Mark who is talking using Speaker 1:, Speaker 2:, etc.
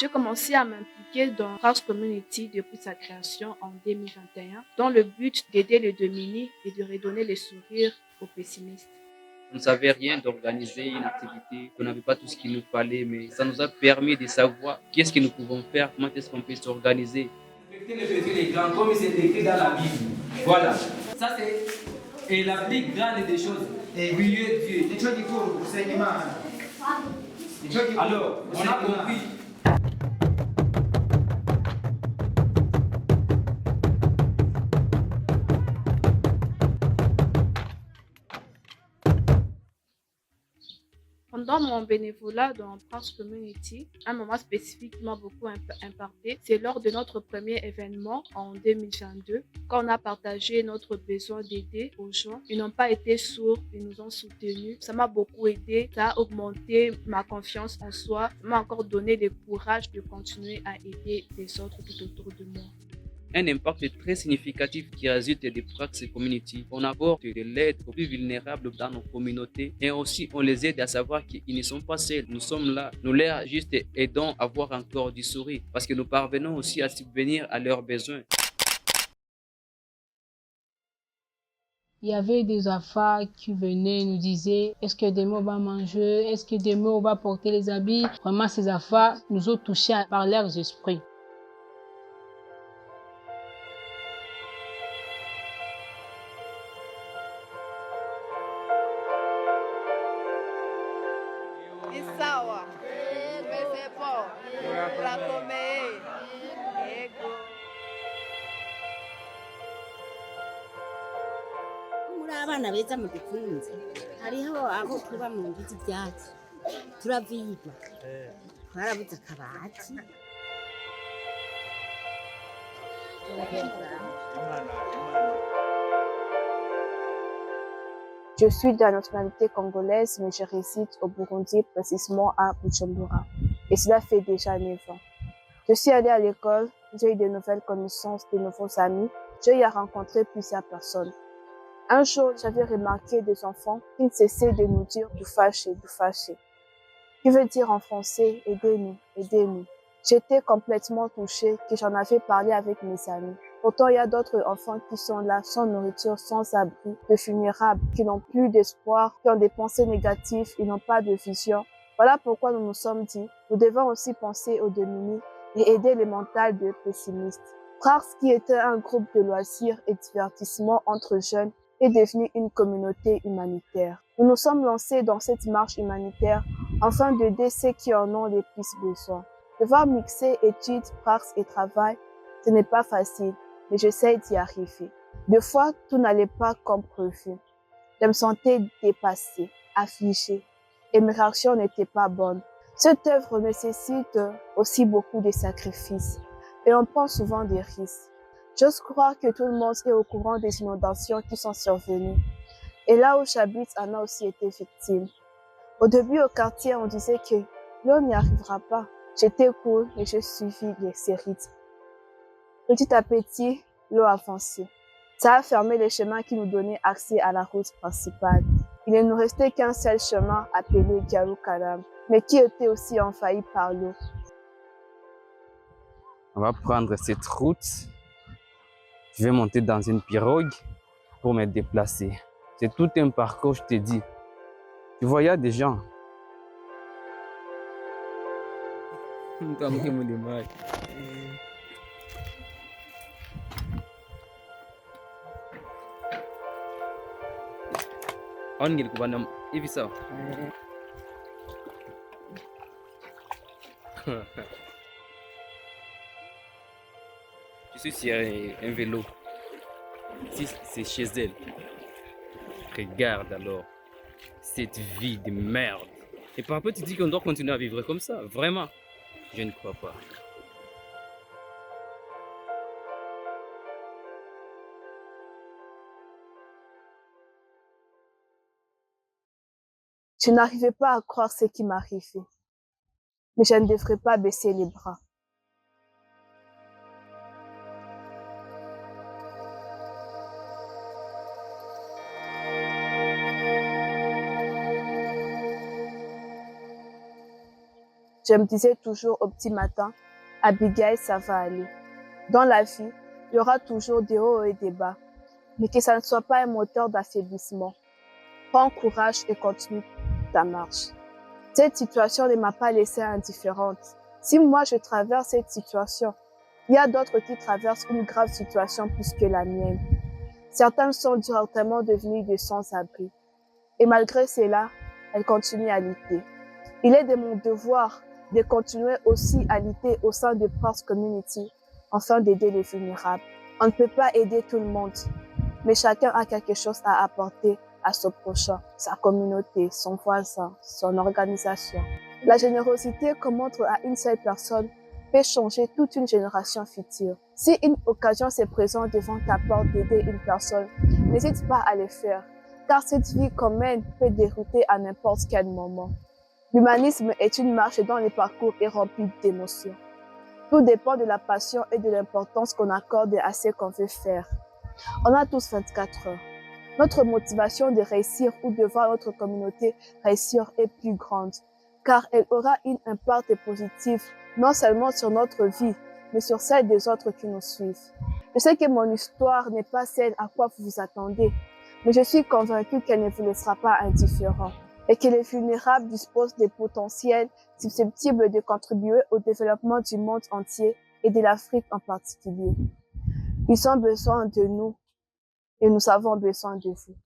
Speaker 1: J'ai commencé à m'impliquer dans House Community depuis sa création en 2021, dans le but d'aider les démunis et de redonner les sourires aux pessimistes.
Speaker 2: On ne savait rien d'organiser une activité, on n'avait pas tout ce qu'il nous fallait, mais ça nous a permis de savoir qu'est-ce que nous pouvons faire, comment est-ce qu'on peut s'organiser.
Speaker 3: Respecter les petits et les grands comme c'est écrit dans la Bible. Voilà. Ça c'est la plus grande des choses. Et oui, Dieu. Alors, on a compris.
Speaker 1: Pendant mon bénévolat dans House Community, un moment spécifique qui m'a beaucoup impacté, c'est lors de notre premier événement en 2022, quand on a partagé notre besoin d'aider aux gens. Ils n'ont pas été sourds, ils nous ont soutenus. Ça m'a beaucoup aidé, ça a augmenté ma confiance en soi, ça m'a encore donné le courage de continuer à aider les autres tout autour de moi.
Speaker 2: Un impact très significatif qui résulte des Prax Community. On apporte de l'aide aux plus vulnérables dans nos communautés et aussi on les aide à savoir qu'ils ne sont pas seuls. Nous sommes là, nous leur juste aidons à avoir encore du sourire parce que nous parvenons aussi à subvenir à leurs besoins.
Speaker 4: Il y avait des affaires qui venaient nous disaient est-ce que demain on va manger, est-ce que demain on va porter les habits. Vraiment ces affaires nous ont touchés par leurs esprits.
Speaker 5: abana beza mudukunze hariho aho tuba mu nzu z'ibyatsi turavigwa twarabuze akabati
Speaker 6: Je suis de la nationalité congolaise, mais je réside au Burundi, précisément à Bujumbura. Et cela fait déjà 9 ans. Je suis allée à l'école, j'ai eu de nouvelles connaissances, de nouveaux amis. J'ai eu à rencontrer plusieurs personnes. Un jour, j'avais remarqué des enfants qui ne cessaient de nous dire du fâché, qui veut dire en français, aidez-nous, aidez-nous. J'étais complètement touchée que j'en avais parlé avec mes amis. Pourtant, il y a d'autres enfants qui sont là, sans nourriture, sans abri, de vulnérables, qui n'ont plus d'espoir, qui ont des pensées négatives, ils n'ont pas de vision. Voilà pourquoi nous nous sommes dit, nous devons aussi penser aux démunis et aider les mentales de pessimistes. Prax, qui était un groupe de loisirs et divertissement entre jeunes, est devenu une communauté humanitaire. Nous nous sommes lancés dans cette marche humanitaire afin d'aider ceux qui en ont les plus besoin. Devoir mixer études, prax et travail, ce n'est pas facile, mais j'essaie d'y arriver. Des fois, tout n'allait pas comme prévu. Je me sentais dépassée, affligée, et mes réactions n'étaient pas bonnes. Cette œuvre nécessite aussi beaucoup de sacrifices, et on prend souvent des risques. J'ose croire que tout le monde est au courant des inondations qui sont survenues. Et là où j'habite, on a aussi été victime. Au début, au quartier, on disait que l'eau n'y arrivera pas. J'étais cool et je suivis ces rythmes. Petit à petit, l'eau avançait. Ça a fermé les chemins qui nous donnaient accès à la route principale. Il ne nous restait qu'un seul chemin appelé Garou Karam, mais qui était aussi envahi par l'eau.
Speaker 7: On va prendre cette route. Je vais monter dans une pirogue pour me déplacer. C'est tout un parcours, je te dis. Tu vois, il y a des gens.
Speaker 2: Je suis sur un vélo. Si c'est chez elle. Regarde alors cette vie de merde. Et par rapport, tu dis qu'on doit continuer à vivre comme ça. Vraiment, je ne crois pas.
Speaker 6: Je n'arrivais pas à croire ce qui m'arrivait. Mais je ne devrais pas baisser les bras. Je me disais toujours au petit matin, Abigail, ça va aller. Dans la vie, il y aura toujours des hauts et des bas, mais que ça ne soit pas un moteur d'affaiblissement. Prends courage et continue ta marche. Cette situation ne m'a pas laissée indifférente. Si moi je traverse cette situation, il y a d'autres qui traversent une grave situation plus que la mienne. Certains sont directement devenus des sans-abri. Et malgré cela, elles continuent à lutter. Il est de mon devoir de continuer aussi à lutter au sein de Pars Community afin d'aider les vulnérables. On ne peut pas aider tout le monde, mais chacun a quelque chose à apporter à son prochain, sa communauté, son voisin, son organisation. La générosité qu'on montre à une seule personne peut changer toute une génération future. Si une occasion se présente devant ta porte d'aider une personne, n'hésite pas à le faire, car cette vie commune peut dérouter à n'importe quel moment. L'humanisme est une marche dont le parcours est rempli d'émotions. Tout dépend de la passion et de l'importance qu'on accorde à ce qu'on veut faire. On a tous 24 heures. Notre motivation de réussir ou de voir notre communauté réussir est plus grande, car elle aura un impact positif non seulement sur notre vie, mais sur celle des autres qui nous suivent. Je sais que mon histoire n'est pas celle à quoi vous vous attendez, mais je suis convaincue qu'elle ne vous laissera pas indifférent et que les vulnérables disposent des potentiels susceptibles de contribuer au développement du monde entier et de l'Afrique en particulier. Ils ont besoin de nous et nous avons besoin de vous.